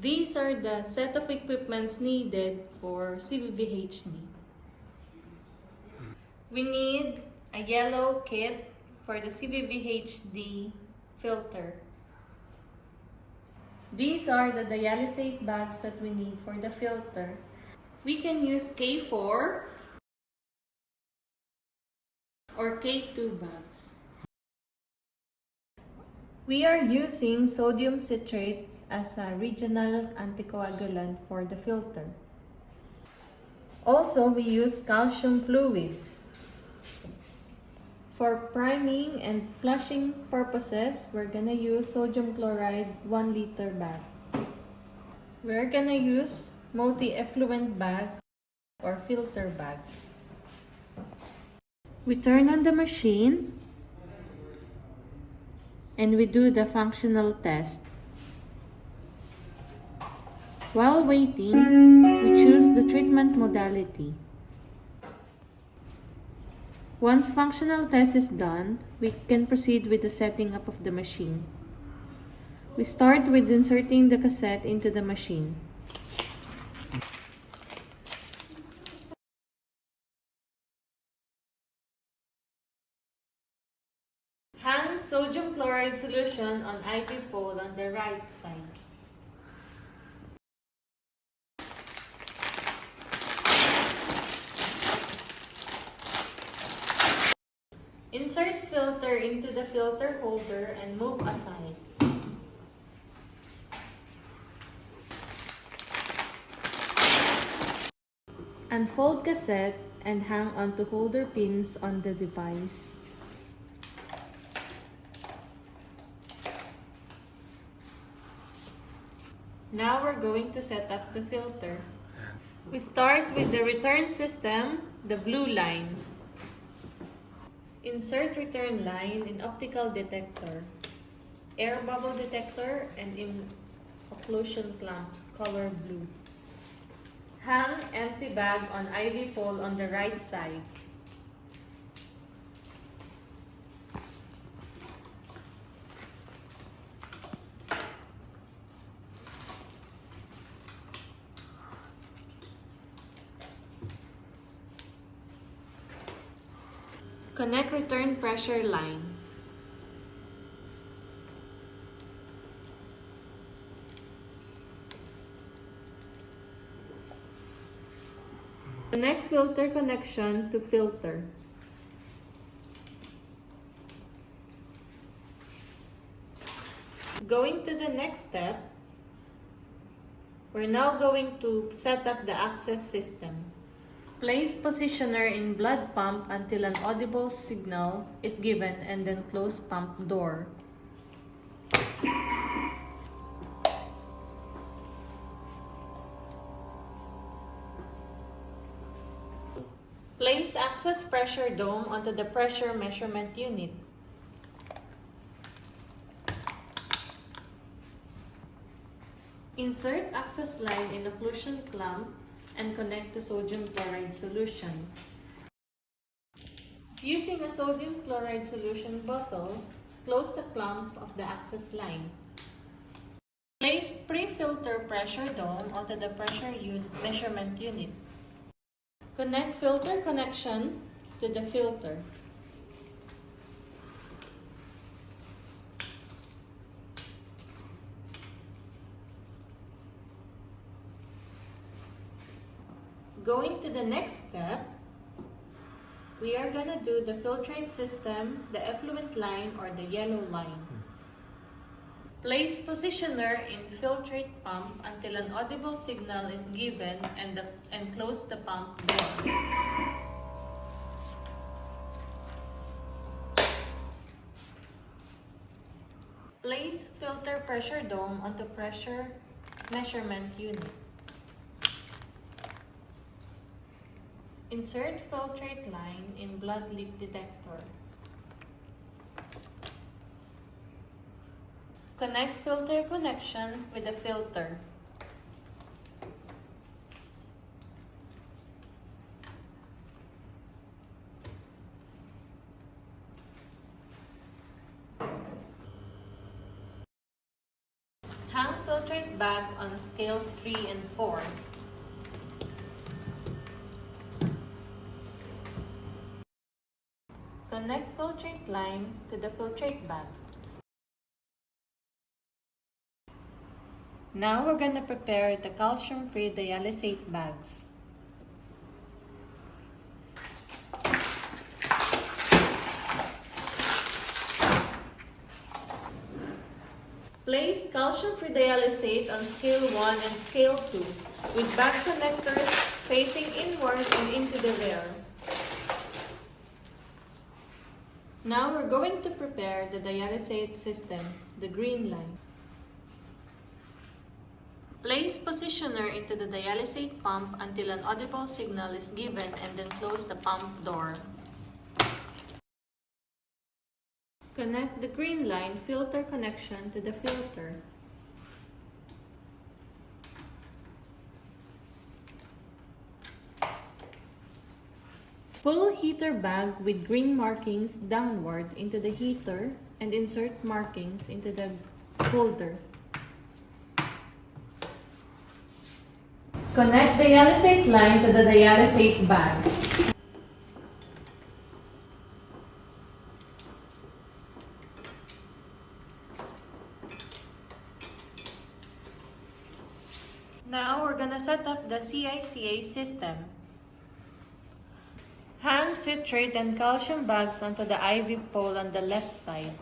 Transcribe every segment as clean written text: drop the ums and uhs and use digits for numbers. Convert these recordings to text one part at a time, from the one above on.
These are the set of equipments needed for CVVHD. We need a yellow kit for the CVVHD filter. These are the dialysate bags that we need for the filter. We can use K4 or K2 bags. We are using sodium citrate as a regional anticoagulant for the filter. Also, we use calcium fluids. For priming and flushing purposes, we're gonna use sodium chloride 1 liter bag. We're gonna use multi-effluent bag or filter bag. We turn on the machine and we do the functional test. While waiting, we choose the treatment modality. Once functional test is done, we can proceed with the setting up of the machine. We start with inserting the cassette into the machine. Hang sodium chloride solution on IV pole on the right side. Insert filter into the filter holder and move aside. Unfold cassette and hang onto holder pins on the device. Now we're going to set up the filter. We start with the return system, the blue line. Insert return line in optical detector, air bubble detector, and in occlusion clamp, color blue. Hang empty bag on IV pole on the right side. Connect return pressure line. Connect filter connection to filter. Going to the next step, we're now going to set up the access system. Place positioner in blood pump until an audible signal is given and then close pump door. Place access pressure dome onto the pressure measurement unit. Insert access line in occlusion clamp and connect to sodium chloride solution. Using a sodium chloride solution bottle, close the clamp of the access line. Place pre-filter pressure dome onto the pressure measurement unit. Connect filter connection to the filter. Going to the next step, we are gonna do the filtrate system, the effluent line or the yellow line. Place positioner in filtrate pump until an audible signal is given and close the pump door. Place filter pressure dome onto pressure measurement unit. Insert filtrate line in blood leak detector. Connect filter connection with the filter. Hang filtrate bag on scales 3 and 4. Connect filtrate line to the filtrate bag. Now we're going to prepare the calcium-free dialysate bags. Place calcium-free dialysate on scale 1 and scale 2 with bag connectors facing inward and into the rear. Now we're going to prepare the dialysate system, the green line. Place positioner into the dialysate pump until an audible signal is given and then close the pump door. Connect the green line filter connection to the filter. Pull heater bag with green markings downward into the heater and insert markings into the holder. Connect the dialysate line to the dialysate bag. Now we're gonna set up the CICA system. Hang citrate and calcium bags onto the IV pole on the left side.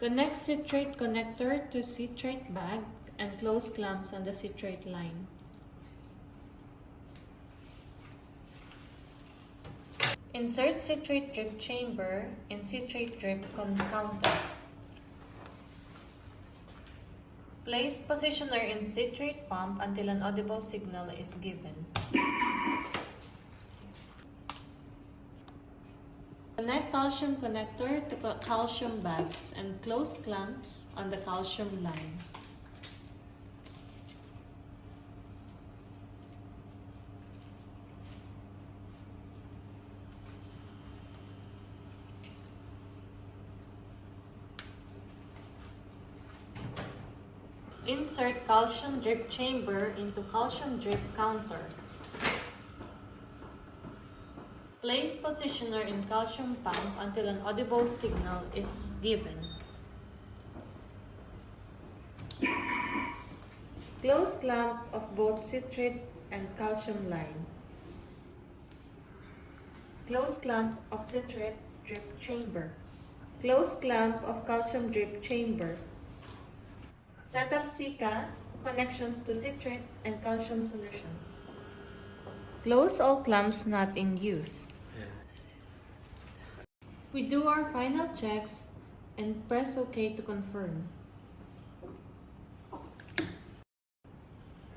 Connect citrate connector to citrate bag and close clamps on the citrate line. Insert citrate drip chamber in citrate drip counter. Place positioner in citrate pump until an audible signal is given. Connect calcium connector to calcium bags and close clamps on the calcium line. Insert calcium drip chamber into calcium drip counter. Place positioner in calcium pump until an audible signal is given. Close clamp of both citrate and calcium line. Close clamp of citrate drip chamber. Close clamp of calcium drip chamber. Set up CICA connections to citrate and calcium solutions. Close all clamps not in use. We do our final checks and press OK to confirm.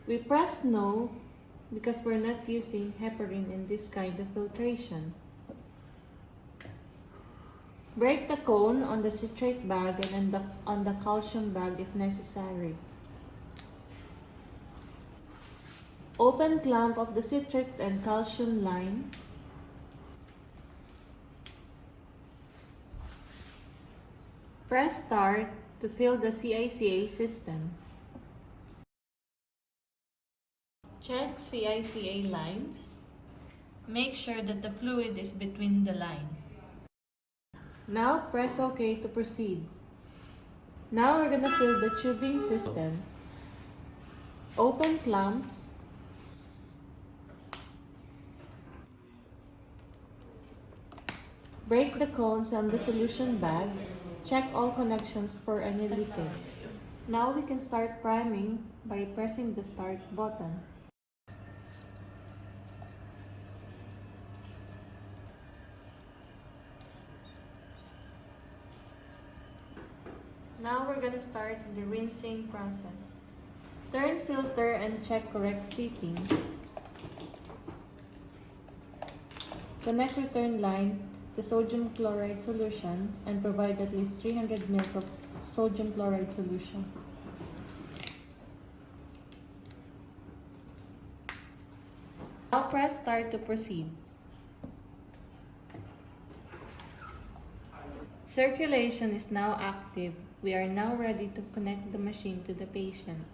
We press no because we're not using heparin in this kind of filtration. Break the cone on the citrate bag and on the calcium bag if necessary. Open clamp of the citrate and calcium line. Press start to fill the CICA system. Check CICA lines. Make sure that the fluid is between the line. Now press OK to proceed. Now we're gonna fill the tubing system. Open clamps. Break the cones on the solution bags. Check all connections for any leakage. Now we can start priming by pressing the start button. Now we're gonna start the rinsing process. Turn filter and check correct seating. Connect return line to sodium chloride solution and provide at least 300 ml of sodium chloride solution. Now press start to proceed. Circulation is now active. We are now ready to connect the machine to the patient.